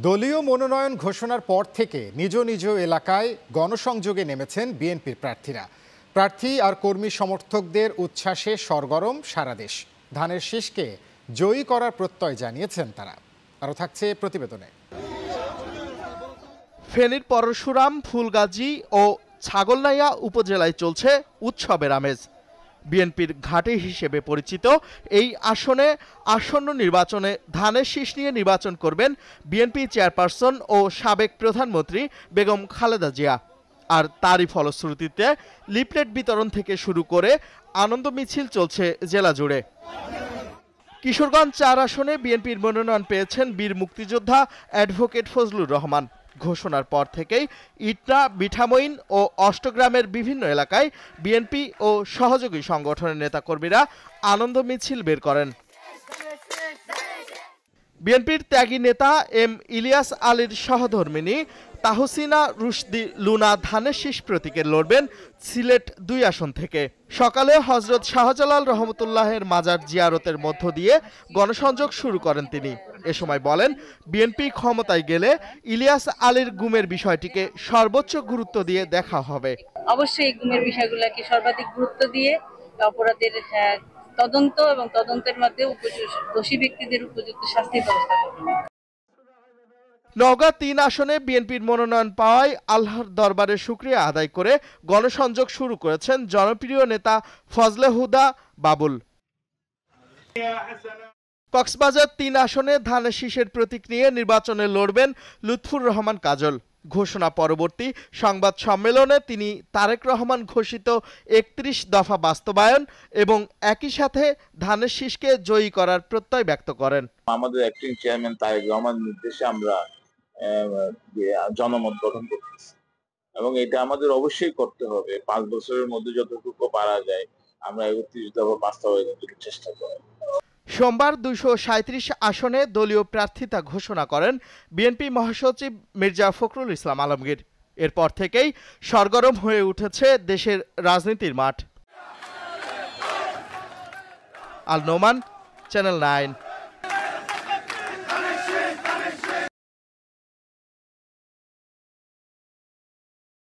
দলীয় মনোনয়ন ঘোষণার পর থেকে নিজ নিজ এলাকায় গণসংযোগে নেমেছেন বিএনপির প্রার্থীরা। প্রার্থী আর কর্মী সমর্থকদের উচ্ছ্বাসে সরগরম সারা দেশ। ধানের শীষকে জয়ী করার প্রত্যয় জানিয়েছেন তারা। আরও থাকছে প্রতিবেদনে। ফেনীর পরশুরাম, ফুলগাজী ও ছাগলনাইয়া উপজেলায় চলছে উৎসবের আমেজ। বিএনপির ঘাঁটি হিসেবে পরিচিত এই আসনে আসন্ন নির্বাচনে ধানের শীষ নিয়ে নির্বাচন করবেন বিএনপি চেয়ারপারসন ও সাবেক প্রধানমন্ত্রী বেগম খালেদা জিয়া। আর তারই ফলশ্রুতিতে লিফলেট বিতরণ থেকে শুরু করে আনন্দ মিছিল চলছে জেলা জুড়ে। কিশোরগঞ্জ ৪ আসনে বিএনপির মনোনয়ন পেয়েছেন বীর মুক্তিযোদ্ধা অ্যাডভোকেট ফজলুর রহমান। ঘোষণার পর থেকেই ইটনা, বিঠামইন ও অষ্টগ্রামের বিভিন্ন এলাকায় বিএনপি ও সহযোগী সংগঠনের নেতাকর্মীরা আনন্দ মিছিল বের করেন। বিএনপির ত্যাগী নেতা এম ইলিয়াস আলীর সহধর্মিণী তাহসিনা রুশদি লুনা ধানের শীষ প্রতীকে লড়বেন সিলেট ২ আসন থেকে। সকালে হযরত শাহজালাল রহমতুল্লাহের মাজার জিয়ারতের মধ্য দিয়ে গণসংযোগ শুরু করেন তিনি। এ সময় বলেন, বিএনপি ক্ষমতায় গেলে ইলিয়াস আলীর গুমের বিষয়টিকে সর্বোচ্চ গুরুত্ব দিয়ে দেখা হবে। অবশ্যই এই গুমের বিষয়গুলোকে সর্বাধিক গুরুত্ব দিয়ে অপরাধের তদন্ত এবং তদন্তের মধ্যে দোষী ব্যক্তিদের উপযুক্ত শাস্তির ব্যবস্থা করবেন। নওগাঁ ৩ আসনে বিএনপির মনোনয়ন পাওয়ায় আল্লাহর দরবারে শুকরিয়া আদায় করে গণসংযোগ শুরু করেছেন জনপ্রিয় নেতা ফজলে হুদা বাবুল। কক্সবাজার ৩ আসনে ধানের শীষের প্রতীক নিয়ে নির্বাচনে লড়বেন লুৎফুর রহমান কাজল। ঘোষণা পরবর্তী সংবাদ সম্মেলনে তিনি তারেক রহমান ঘোষিত ৩১ দফা বাস্তবায়ন এবং একই সাথে ধানের শীষকে জয়ী করার প্রত্যয় ব্যক্ত করেন। আমাদের অ্যাক্টিং চেয়ারম্যান তারেক রহমানের নির্দেশে আমরা জনমত গঠন করতেছি এবং এটা আমাদের অবশ্যই করতে হবে। ৫ বছরের মধ্যে যতটুকু পারা যায় আমরা ৩১ দফা বাস্তবায়নের জন্য চেষ্টা করব। সোমবার ২৩৭ আসনে দলীয় প্রার্থিতা ঘোষণা করেন বিএনপি মহাসচিব মির্জা ফখরুল ইসলাম আলমগীর। এরপর থেকেই সরগরম হয়ে উঠেছে দেশের রাজনীতির মাঠ। আল নোমান, চ্যানেল 9।